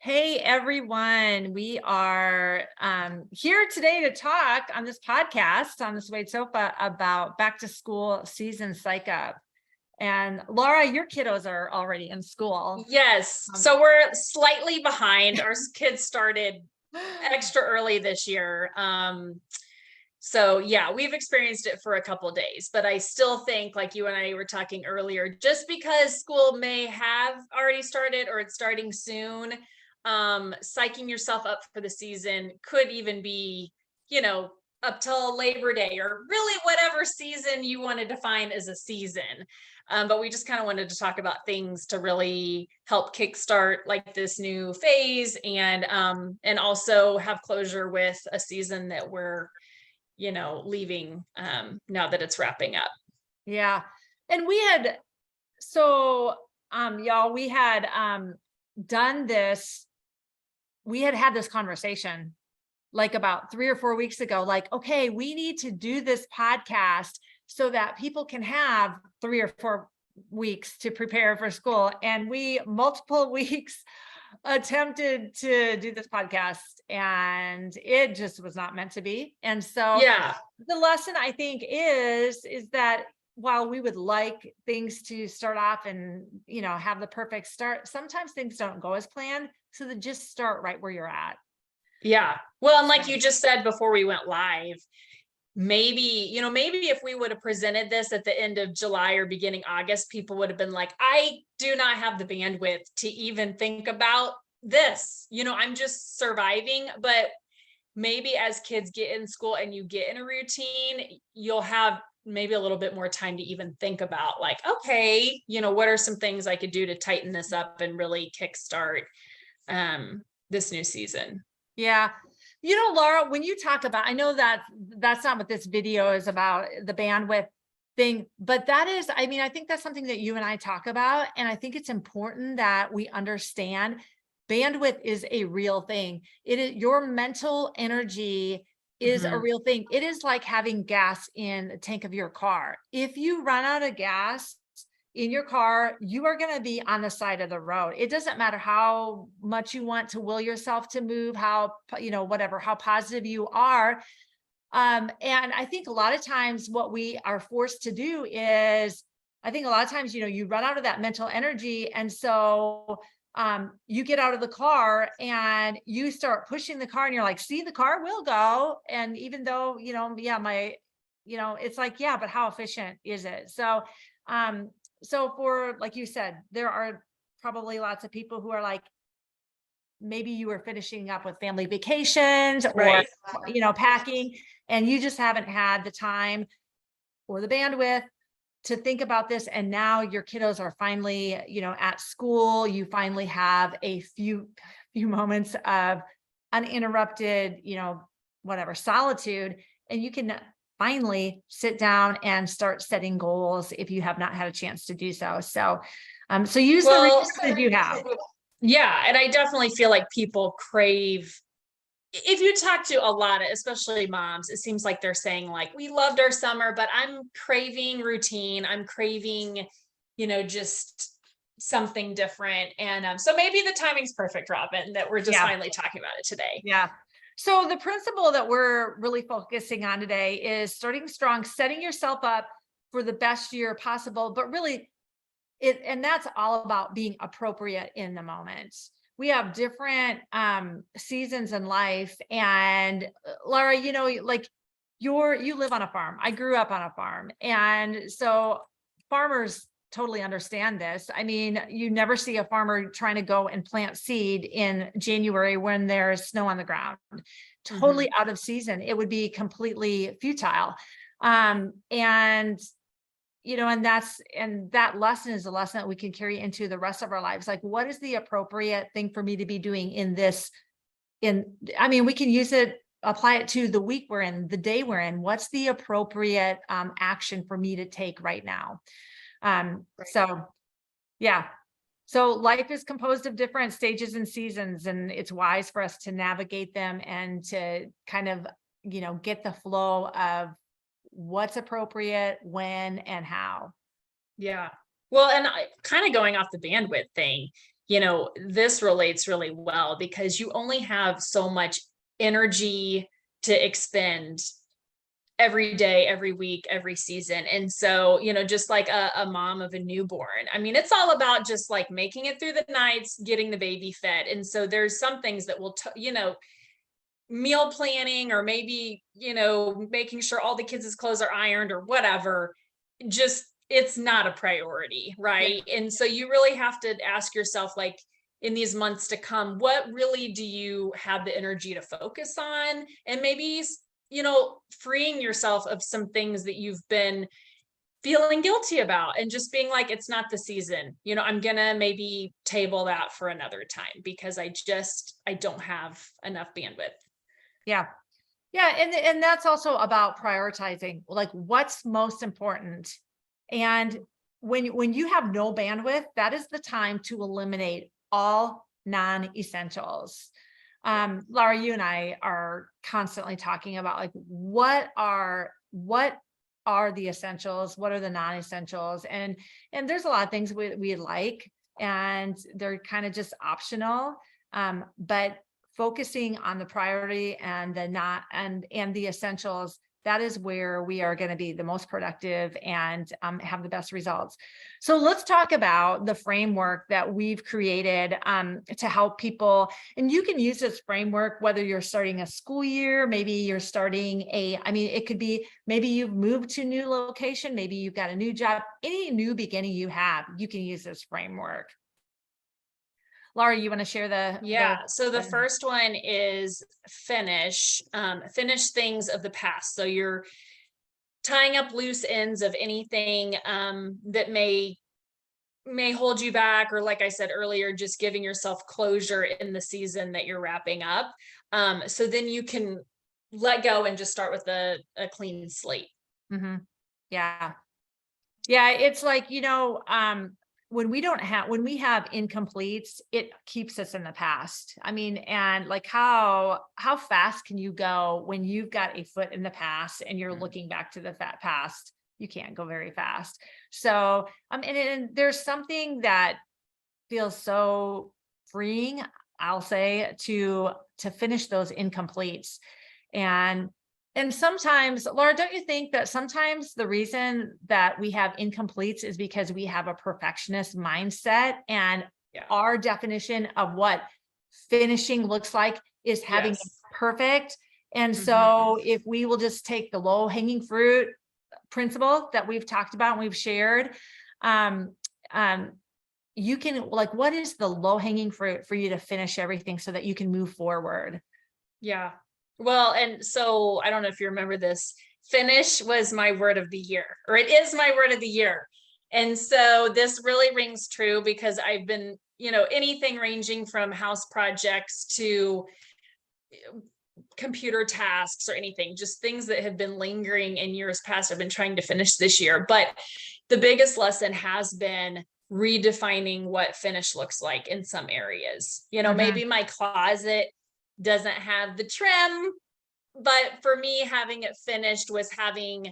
Hey everyone, we are here today to talk on this podcast on the Suede Sofa about back to school season psych up. And Laura, your kiddos are already in school. Yes. So we're slightly behind. Our kids started extra early this year. So yeah, we've experienced it for a couple of days, but I still think, like you and I were talking earlier, just because school may have already started or it's starting soon, psyching yourself up for the season could even be, up till Labor Day or really whatever season you want to define as a season. But we just kind of wanted to talk about things to really help kickstart like this new phase and also have closure with a season that we're leaving now that it's wrapping up. Yeah. And y'all, we had done this. We had this conversation like about 3 or 4 weeks ago, like, okay, we need to do this podcast so that people can have 3 or 4 weeks to prepare for school. And we multiple weeks attempted to do this podcast and it just was not meant to be. And so Yeah. the lesson I think is that while we would like things to start off and, have the perfect start, sometimes things don't go as planned. So then just start right where you're at. Yeah. Well, and like you just said before we went live, maybe if we would have presented this at the end of July or beginning August, people would have been like, I do not have the bandwidth to even think about this. I'm just surviving. But maybe as kids get in school and you get in a routine, you'll have maybe a little bit more time to even think about like, okay, what are some things I could do to tighten this up and really kickstart this new season. Yeah. Laura, when you talk about, I know that that's not what this video is about, the bandwidth thing, but that is, I think that's something that you and I talk about. And I think it's important that we understand bandwidth is a real thing. It is your mental energy is a real thing. It is like having gas in the tank of your car. If you run out of gas in your car, you are going to be on the side of the road. It doesn't matter how much you want to will yourself to move, how positive you are. And I think a lot of times what we are forced to do is, I think a lot of times, you run out of that mental energy. And so you get out of the car and you start pushing the car and you're like, see, the car will go. And even though, it's like, yeah, but how efficient is it? So for, like you said, there are probably lots of people who are like, maybe you were finishing up with family vacations or, right. Packing, and you just haven't had the time or the bandwidth to think about this. And now your kiddos are finally, at school, you finally have a few moments of uninterrupted, solitude, and you can finally sit down and start setting goals if you have not had a chance to do so. So use the resources you have. Yeah. And I definitely feel like people crave, if you talk to a lot of, especially moms, it seems like they're saying like, we loved our summer, but I'm craving routine. I'm craving, just something different. And so maybe the timing's perfect, Robin, that we're just finally talking about it today. Yeah. So the principle that we're really focusing on today is starting strong, setting yourself up for the best year possible, but really and that's all about being appropriate in the moment. We have different seasons in life. And Laura, like you live on a farm. I grew up on a farm. And so farmers totally understand this. You never see a farmer trying to go and plant seed in January when there's snow on the ground. Totally out of season. It would be completely futile. And that lesson is a lesson that we can carry into the rest of our lives. Like, what is the appropriate thing for me to be doing in this? We can use it, apply it to the week we're in, the day we're in. What's the appropriate action for me to take right now? So life is composed of different stages and seasons, and it's wise for us to navigate them and to kind of, get the flow of what's appropriate, when, and how. Yeah. Well, and kind of going off the bandwidth thing, this relates really well because you only have so much energy to expend every day, every week, every season. And so, just like a mom of a newborn, I mean, it's all about just like making it through the nights, getting the baby fed. And so there's some things that will, meal planning, or maybe, making sure all the kids' clothes are ironed or whatever, just, it's not a priority. Right. Yeah. And so you really have to ask yourself, like, in these months to come, what really do you have the energy to focus on? And maybe, freeing yourself of some things that you've been feeling guilty about, and just being like, it's not the season, I'm gonna maybe table that for another time because I don't have enough bandwidth. Yeah. Yeah. And that's also about prioritizing, like what's most important. And when you have no bandwidth, that is the time to eliminate all non-essentials. Laura, you and I are constantly talking about like, what are the essentials? What are the non-essentials? And there's a lot of things we like, and they're kind of just optional. But focusing on the priority and the essentials, that is where we are going to be the most productive and have the best results. So let's talk about the framework that we've created to help people. And you can use this framework whether you're starting a school year, maybe you're starting it could be maybe you've moved to a new location, maybe you've got a new job, any new beginning you have, you can use this framework. Laura, you want to share So the first one is finish things of the past. So you're tying up loose ends of anything that may hold you back, or like I said earlier, just giving yourself closure in the season that you're wrapping up. So then you can let go and just start with a clean slate. Mm-hmm. Yeah. Yeah. It's like, when we have incompletes, it keeps us in the past. I mean, and like how fast can you go when you've got a foot in the past and you're looking back to the past? You can't go very fast. So, and there's something that feels so freeing, I'll say, to finish those incompletes. And sometimes, Laura, don't you think that sometimes the reason that we have incompletes is because we have a perfectionist mindset, and our definition of what finishing looks like is having it perfect. And so if we will just take the low hanging fruit principle that we've talked about and we've shared, you can, like, what is the low hanging fruit for you to finish everything so that you can move forward? Yeah. Well, and so I don't know if you remember this, finish was my word of the year, or it is my word of the year. And so this really rings true because I've been, anything ranging from house projects to computer tasks or anything, just things that have been lingering in years past, I've been trying to finish this year. But the biggest lesson has been redefining what finish looks like in some areas. Maybe my closet doesn't have the trim, but for me, having it finished was having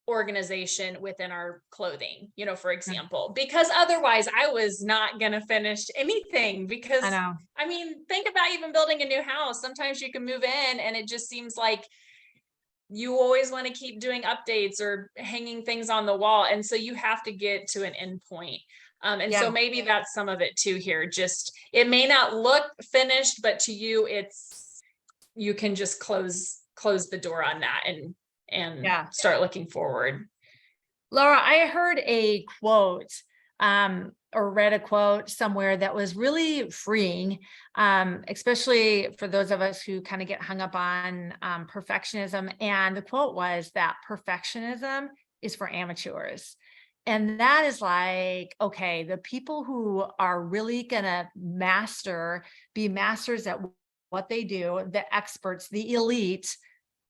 organization within our clothing, for example, because otherwise I was not going to finish anything. Because I mean, think about even building a new house. Sometimes you can move in and it just seems like you always want to keep doing updates or hanging things on the wall. And so you have to get to an end point. So maybe that's some of it too here. Just, it may not look finished, but to you, you can just close the door on that and start looking forward. Laura, I heard a quote, or read a quote somewhere that was really freeing, especially for those of us who kind of get hung up on perfectionism. And the quote was that perfectionism is for amateurs. And that is like, okay, the people who are really going to be masters at what they do, the experts, the elite,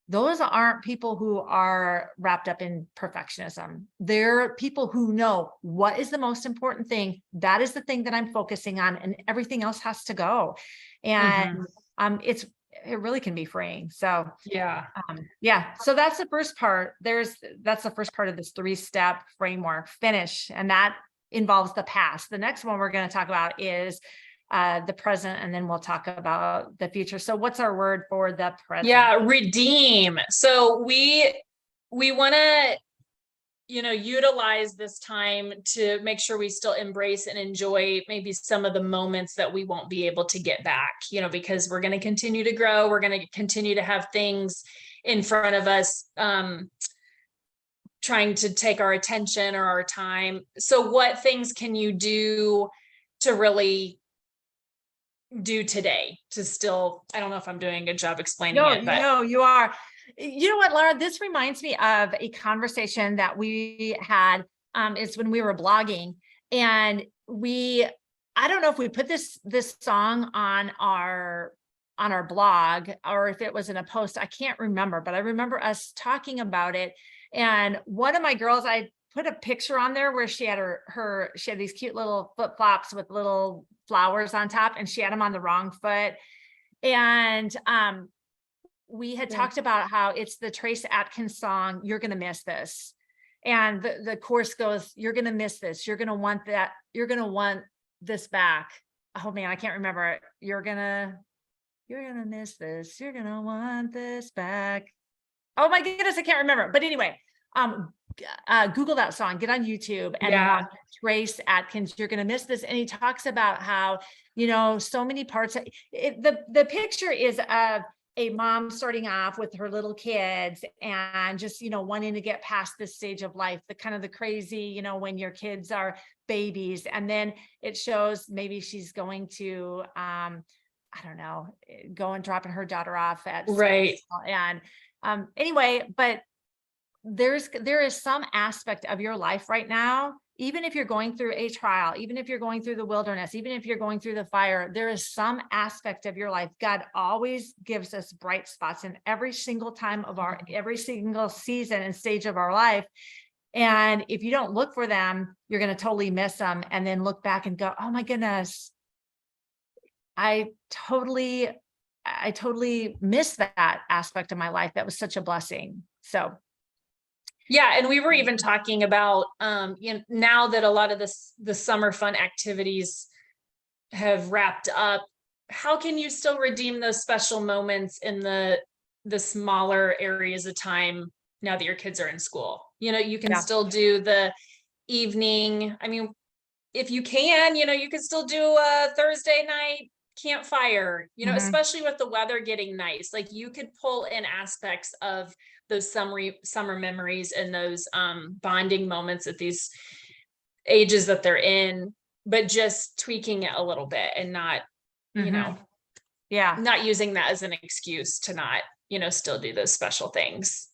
those aren't people who are wrapped up in perfectionism. They're people who know what is the most important thing. That is the thing that I'm focusing on, and everything else has to go. And it really can be freeing. So so that's the first part. That's the first part of this 3-step framework, finish, and that involves the past. The next one we're going to talk about is the present, and then we'll talk about the future. So what's our word for the present? Yeah, redeem. So we want to, utilize this time to make sure we still embrace and enjoy maybe some of the moments that we won't be able to get back, because we're going to continue to grow. We're going to continue to have things in front of us, trying to take our attention or our time. So what things can you do to really do today to still, I don't know if I'm doing a good job explaining it, but No, you are. You know what, Laura, this reminds me of a conversation that we had, is when we were blogging, and I don't know if we put this song on our blog or if it was in a post, I can't remember, but I remember us talking about it. And one of my girls, I put a picture on there where she had she had these cute little flip flops with little flowers on top, and she had them on the wrong foot. And we had talked about how it's the Trace Adkins song, "You're Gonna Miss This." And the chorus goes, "You're gonna miss this. You're gonna want that. You're gonna want this back." Oh man, I can't remember it. You're gonna miss this. You're gonna want this back. Oh my goodness, I can't remember. But anyway, Google that song, get on YouTube and watch Trace Adkins, "You're Gonna Miss This." And he talks about how, so many parts of it, the picture is of a mom starting off with her little kids and just, wanting to get past this stage of life, the kind of the crazy, when your kids are babies. And then it shows maybe she's going to, I don't know, go and dropping her daughter off at right. school. And anyway, but there is some aspect of your life right now, even if you're going through a trial, even if you're going through the wilderness, even if you're going through the fire, there is some aspect of your life. God always gives us bright spots in every single time of every single season and stage of our life. And if you don't look for them, you're going to totally miss them, and then look back and go, "Oh my goodness, I totally missed that aspect of my life. That was such a blessing." So yeah, and we were even talking about, now that a lot of the summer fun activities have wrapped up, how can you still redeem those special moments in the smaller areas of time now that your kids are in school? You can still do the evening. I mean, if you can, you can still do a Thursday night campfire, especially with the weather getting nice. Like, you could pull in aspects of those summer memories and those bonding moments at these ages that they're in, but just tweaking it a little bit and not, not using that as an excuse to not, still do those special things.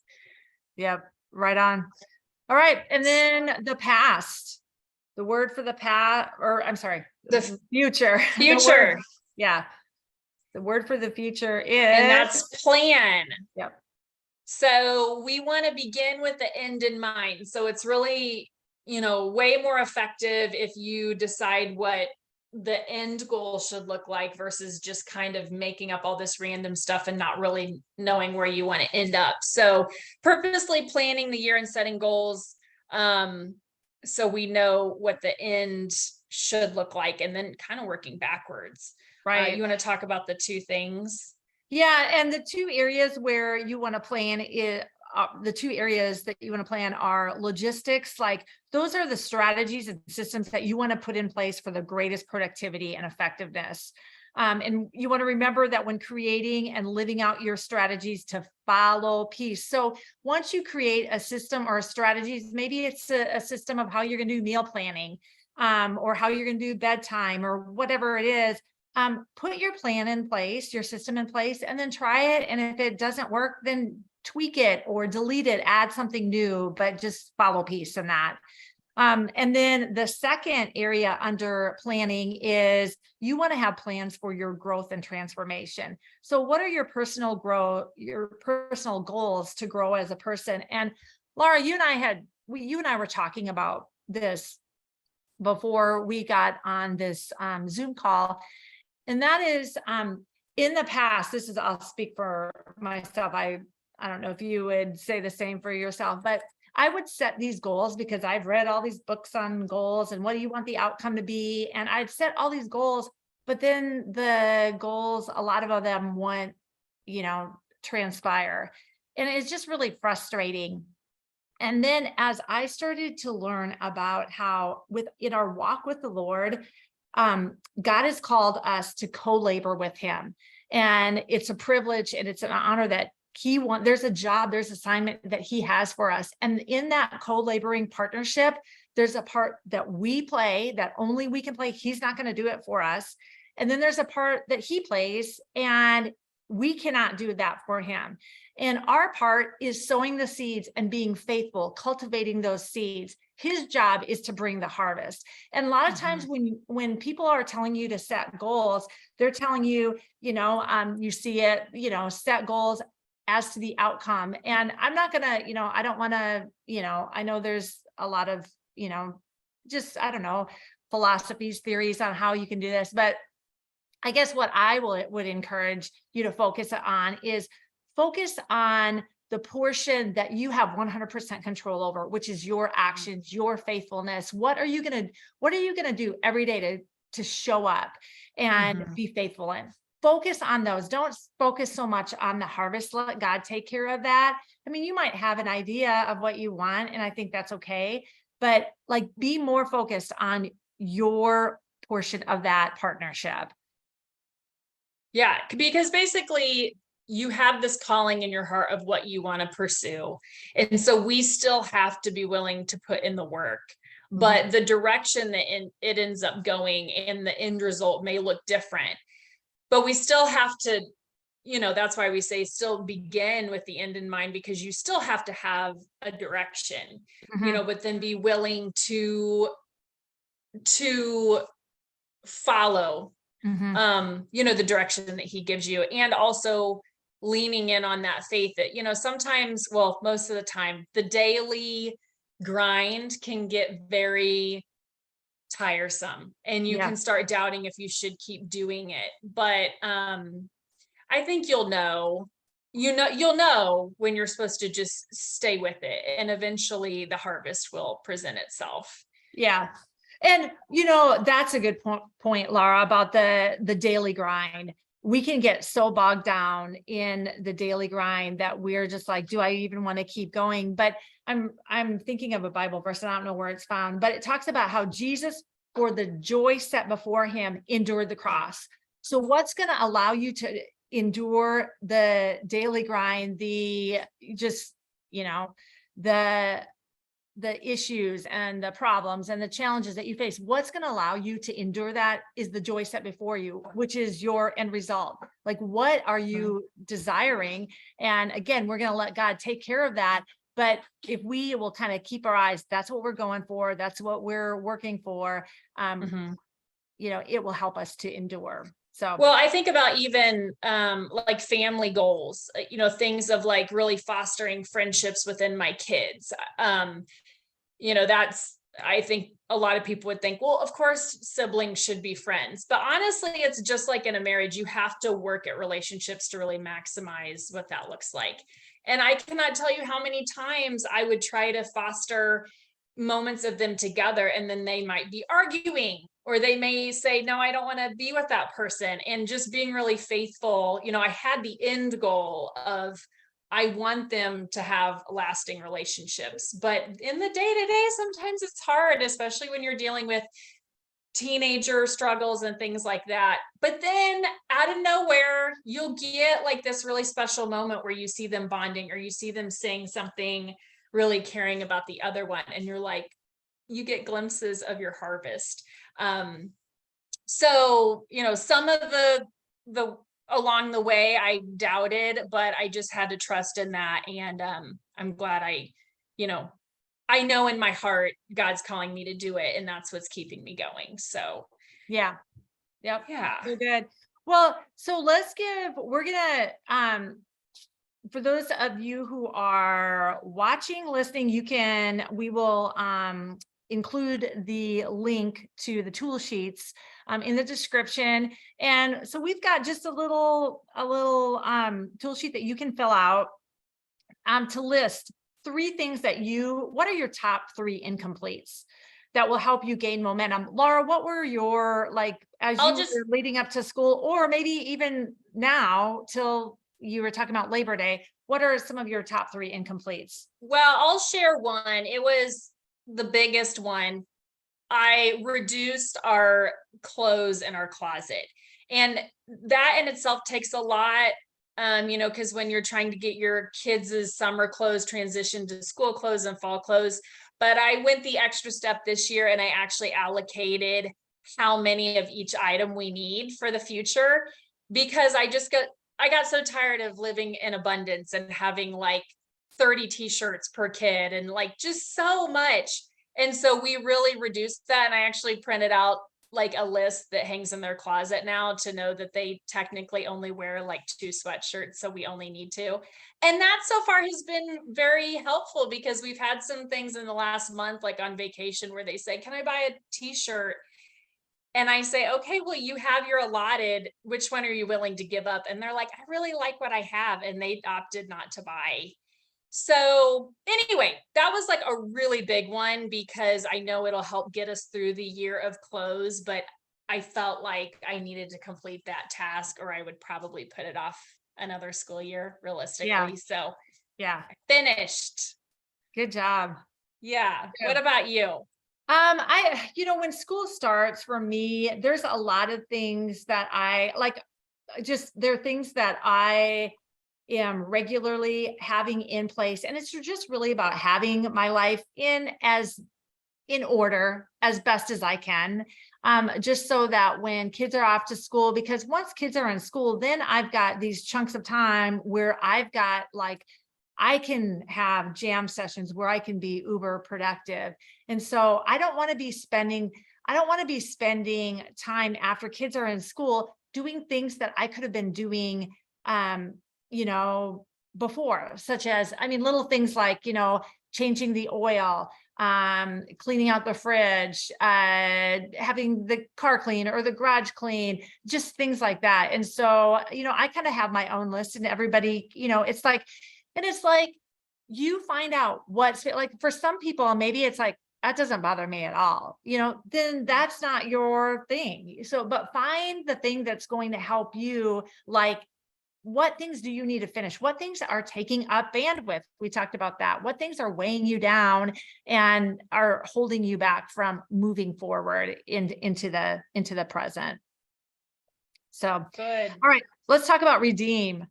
Yep. Right on. All right. And then the past, the word for the past, or I'm sorry, the future. Future. The word for the future is, and that's plan. Yep. So we want to begin with the end in mind. So it's really, way more effective if you decide what the end goal should look like versus just kind of making up all this random stuff and not really knowing where you want to end up. So purposely planning the year and setting goals, so we know what the end should look like, and then kind of working backwards. Right. You want to talk about the two things? Yeah. And the two areas where you want to plan is, the two areas that you want to plan are logistics. Like, those are the strategies and systems that you want to put in place for the greatest productivity and effectiveness. And you want to remember that when creating and living out your strategies, to follow peace. So once you create a system or strategies, maybe it's a system of how you're going to do meal planning, or how you're going to do bedtime, or whatever it is. Put your plan in place, your system in place, and then try it. And if it doesn't work, then tweak it or delete it, add something new, but just follow peace in that. And then the second area under planning is you want to have plans for your growth and transformation. So what are your personal goals to grow as a person? And Laura, you and I were talking about this before we got on this Zoom call. And that is, in the past, I'll speak for myself. I don't know if you would say the same for yourself, but I would set these goals because I've read all these books on goals and what do you want the outcome to be? And I'd set all these goals, but then the goals, a lot of them won't, transpire. And it's just really frustrating. And then as I started to learn about how in our walk with the Lord, God has called us to co-labor with him. And it's a privilege and it's an honor that there's a job, there's assignment that he has for us. And in that co-laboring partnership, there's a part that we play that only we can play. He's not going to do it for us. And then there's a part that he plays and we cannot do that for him. And our part is sowing the seeds and being faithful, cultivating those seeds. His job is to bring the harvest. And a lot of times when people are telling you to set goals, they're telling you, you see it, set goals as to the outcome. And I'm not going to, I don't want to, I know there's a lot of, just, I don't know, philosophies, theories on how you can do this. But I guess what I would encourage you to focus on the portion that you have 100% control over, which is your actions, your faithfulness. What are you going to do every day to show up and be faithful in? Focus on those. Don't focus so much on the harvest. Let God take care of that. I mean, you might have an idea of what you want, and I think that's okay, but be more focused on your portion of that partnership. Yeah, because basically you have this calling in your heart of what you want to pursue. And so we still have to be willing to put in the work, but the direction that it ends up going and the end result may look different. But we still have to, that's why we say still begin with the end in mind, because you still have to have a direction, but then be willing to follow the direction that he gives you, and also leaning in on that faith that, sometimes, well, most of the time, the daily grind can get very tiresome and you can start doubting if you should keep doing it. But I think you'll know when you're supposed to just stay with it, and eventually the harvest will present itself. Yeah. And, that's a good point, Laura, about the daily grind. We can get so bogged down in the daily grind that we're just like, do I even want to keep going? But I'm thinking of a Bible verse, and I don't know where it's found, but it talks about how Jesus, for the joy set before him, endured the cross. So what's going to allow you to endure the daily grind, the issues and the problems and the challenges that you face? What's going to allow you to endure that is the joy set before you, which is your end result. What are you desiring? And again, we're going to let God take care of that. But if we will kind of keep our eyes, that's what we're going for, that's what we're working for, it will help us to endure. So, well, I think about even family goals, things of really fostering friendships within my kids. I think a lot of people would think, well, of course, siblings should be friends. But honestly, it's just like in a marriage, you have to work at relationships to really maximize what that looks like. And I cannot tell you how many times I would try to foster moments of them together, and then they might be arguing, or they may say, no, I don't want to be with that person. And just being really faithful. I had the end goal of, I want them to have lasting relationships, but in the day-to-day, sometimes it's hard, especially when you're dealing with teenager struggles and things like that. But then out of nowhere, you'll get this really special moment where you see them bonding, or you see them saying something really caring about the other one. And you're like, you get glimpses of your harvest. So, some of the along the way I doubted, but I just had to trust in that. And I'm glad I know in my heart, God's calling me to do it. And that's what's keeping me going. So yeah. Yep. Yeah. You're good. Well, so we're going to, for those of you who are watching, listening, we will include the link to the tool sheets in the description. And so we've got just a little tool sheet that you can fill out to list 3 things what are your top 3 incompletes? that will help you gain momentum. Laura, what were your, like, as I'll you just were leading up to school, or maybe even now till you were talking about Labor Day, what are some of your top 3 incompletes? Well, I'll share one. It was the biggest one. I reduced our clothes in our closet. And that in itself takes a lot, because when you're trying to get your kids' summer clothes transitioned to school clothes and fall clothes. But I went the extra step this year and I actually allocated how many of each item we need for the future, because I got so tired of living in abundance and having like 30 t-shirts per kid and like just so much. And so we really reduced that. And I actually printed out like a list that hangs in their closet now to know that they technically only wear like 2 sweatshirts. So we only need 2. And that so far has been very helpful, because we've had some things in the last month, like on vacation, where they say, can I buy a t-shirt? And I say, okay, well, you have your allotted, which one are you willing to give up? And they're like, I really like what I have. And they opted not to buy. So anyway, that was like a really big one, because I know it'll help get us through the year of clothes, but I felt like I needed to complete that task or I would probably put it off another school year Yeah. realistically. So Yeah. I finished. Good job. Yeah. Good. What about you? When school starts for me, there's a lot of things that I like, there are things that I am regularly having in place. And it's just really about having my life in order as best as I can. Just so that when kids are off to school, because once kids are in school, then I've got these chunks of time where I've got like, I can have jam sessions where I can be uber productive. And so I don't want to be spending time after kids are in school doing things that I could have been doing, before, such as, little things like, changing the oil, cleaning out the fridge, having the car clean or the garage clean, just things like that. And so, I kind of have my own list, and everybody, it's like you find out what's like for some people, maybe it's like, that doesn't bother me at all, then that's not your thing. So, but find the thing that's going to help you, like, what things do you need to finish? What things are taking up bandwidth? We talked about that. What things are weighing you down and are holding you back from moving forward into the present? So, Good. all right, let's talk about redeem.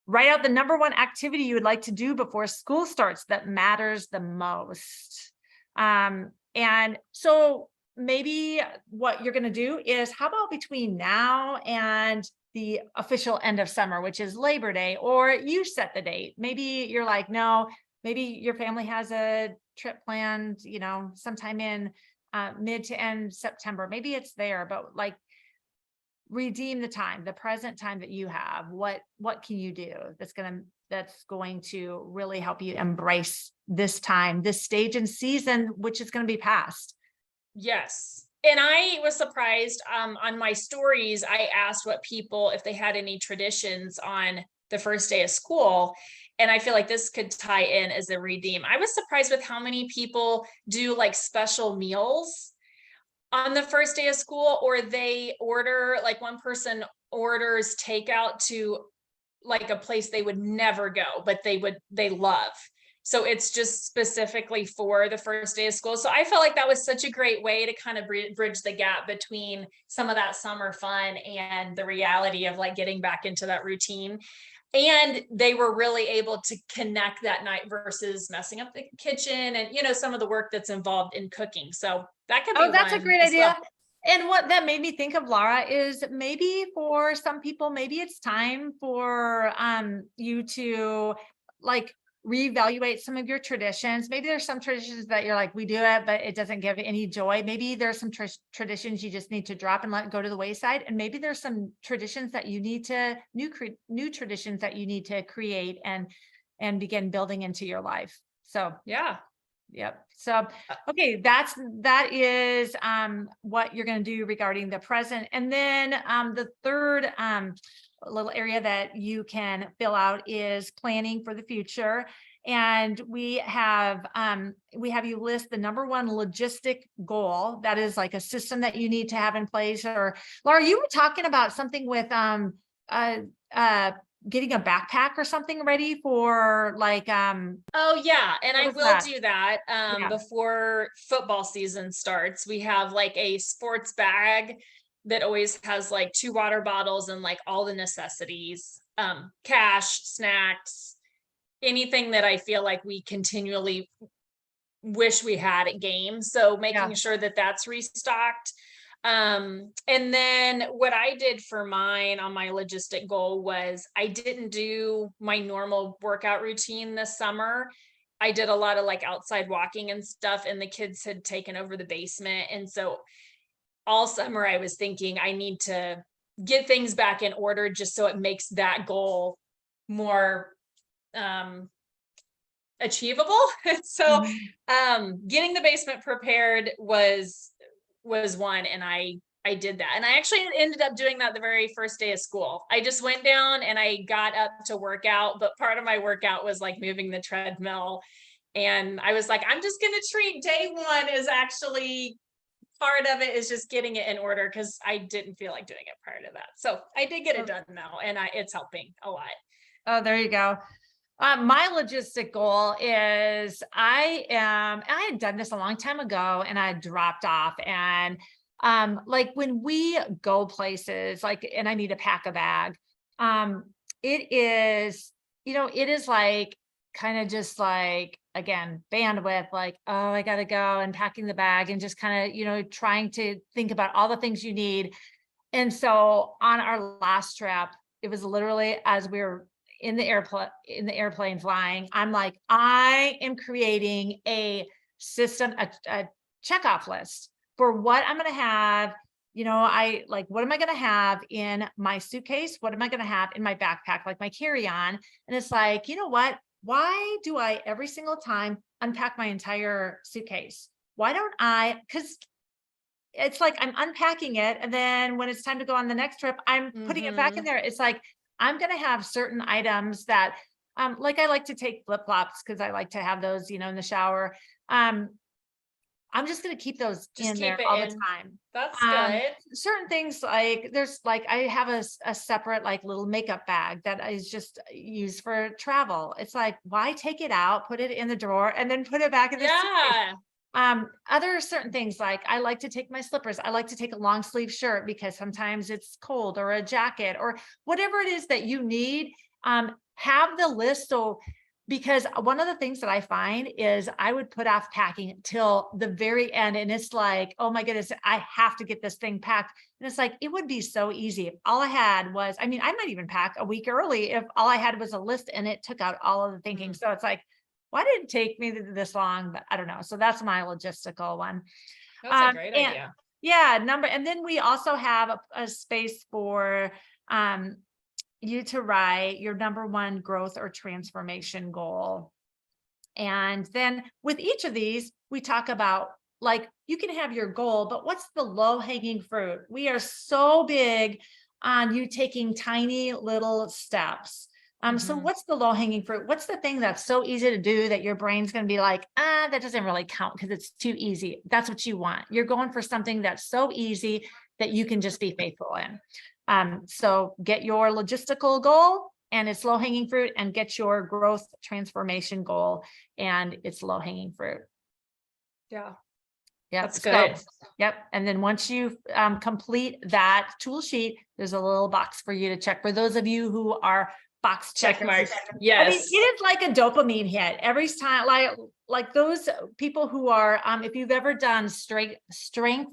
Write out the number 1 activity you would like to do before school starts that matters the most. And so maybe what you're going to do is, how about between now and the official end of summer, which is Labor Day, or you set the date. Maybe you're like, no, maybe your family has a trip planned, sometime in mid to end September. Maybe it's there, but like, redeem the time, the present time that you have. What can you do that's going to really help you embrace this time, this stage and season, which is going to be past? Yes. And I was surprised, on my stories, I asked what people, if they had any traditions on the first day of school. And I feel like this could tie in as a redeem. I was surprised with how many people do like special meals on the first day of school, or they order, like one person orders takeout to like a place they would never go, but they love. So it's just specifically for the first day of school. So I felt like that was such a great way to kind of bridge the gap between some of that summer fun and the reality of like getting back into that routine. And they were really able to connect that night versus messing up the kitchen and, some of the work that's involved in cooking. So that could be that's a one great as idea. well. And what that made me think of, Laura, is maybe for some people, maybe it's time for you to like reevaluate some of your traditions. Maybe there's some traditions that you're like, we do it, but it doesn't give any joy. Maybe there's some traditions you just need to drop and let go to the wayside. And maybe there's some traditions that you need to new traditions that you need to create and begin building into your life. So Yeah. yep. So, okay, that is what you're going to do regarding the present. And then the third little area that you can fill out is planning for the future. And we have you list the number one logistic goal. That is like a system that you need to have in place. Or Laura, you were talking about something with getting a backpack or something ready for like Oh yeah, and what I was will that? do that Yeah. before football season starts. We have like a sports bag that always has like 2 water bottles and like all the necessities, cash, snacks, anything that I feel like we continually wish we had at games. So making Yeah. sure that that's restocked. And then what I did for mine on my logistic goal was I didn't do my normal workout routine this summer. I did a lot of like outside walking and stuff, and the kids had taken over the basement. And so all summer I was thinking I need to get things back in order just so it makes that goal more achievable. So getting the basement prepared was one, and I did that. And I actually ended up doing that the very first day of school. I just went down and I got up to work out, but part of my workout was like moving the treadmill. And I was like, I'm just going to treat day one as actually part of it is just getting it in order, because I didn't feel like doing it prior to that. So I did get it done now, and it's helping a lot. Oh, there you go. My logistic goal is I had done this a long time ago and I dropped off. And like when we go places, like, and I need to pack a bag, it is, it is like kind of just like, again, bandwidth, like, oh, I got to go, and packing the bag and just kind of, trying to think about all the things you need. And so on our last trip, it was literally as we were in the airplane flying, I'm like, I am creating a system, a checkoff list for what I'm going to have. I like, what am I going to have in my suitcase? What am I going to have in my backpack, like my carry-on? And it's like, you know what? Why do I every single time unpack my entire suitcase? Why don't I? Because it's like I'm unpacking it, and then when it's time to go on the next trip, I'm putting it back in there. It's like I'm going to have certain items that, like I like to take flip-flops because I like to have those, in the shower. I'm just going to keep those Just in keep there it all in. the time. That's good. Certain things like there's like, I have a separate like little makeup bag that is just used for travel. It's like, why take it out, put it in the drawer, and then put it back in the suitcase? Yeah. Other certain things, like I like to take my slippers. I like to take a long sleeve shirt because sometimes it's cold, or a jacket, or whatever it is that you need. Have the list. So, because one of the things that I find is I would put off packing till the very end. And it's like, oh my goodness, I have to get this thing packed. And it's like, it would be so easy if all I had was, I mean, I might even pack a week early if all I had was a list and it took out all of the thinking. So it's like, why did it take me this long? But I don't know. So that's my logistical one. That's a great And idea. yeah, and then we also have a space for you to write your number one growth or transformation goal. And then with each of these, we talk about, like, you can have your goal, but what's the low hanging fruit? We are so big on you taking tiny little steps. So what's the low hanging fruit? What's the thing that's so easy to do that your brain's going to be like, that doesn't really count because it's too easy. That's what you want. You're going for something that's so easy that you can just be faithful in. So get your logistical goal and it's low hanging fruit, and get your growth transformation goal and it's low hanging fruit. Yeah. Yep. That's good. Yep. And then once you complete that tool sheet, there's a little box for you to check. For those of you who are box Check checkers, mark. I mean, Yes. it is like a dopamine hit every time. Like those people who are, if you've ever done StrengthsFinders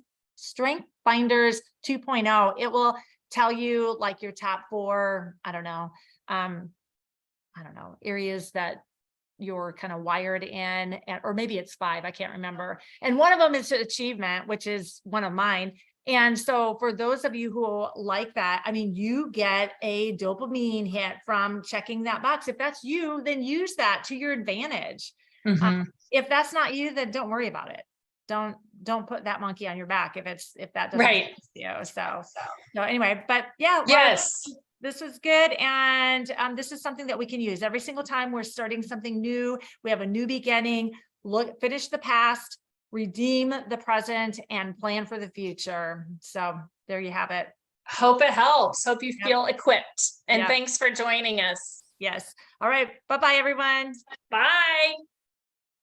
2.0, it will tell you like your top 4, I don't know, areas that you're kind of wired in, or maybe it's 5, I can't remember. And one of them is achievement, which is one of mine. And so for those of you who like that, I mean, you get a dopamine hit from checking that box. If that's you, then use that to your advantage. If that's not you, then don't worry about it. Don't put that monkey on your back if that doesn't right. you. So anyway, but yeah, yes. This was good. And this is something that we can use every single time we're starting something new. We have a new beginning. Look, finish the past, redeem the present, and plan for the future. So there you have it. Hope it helps. Hope you Yep. feel equipped. And Yep. thanks for joining us. Yes. All right. Bye-bye, everyone. Bye.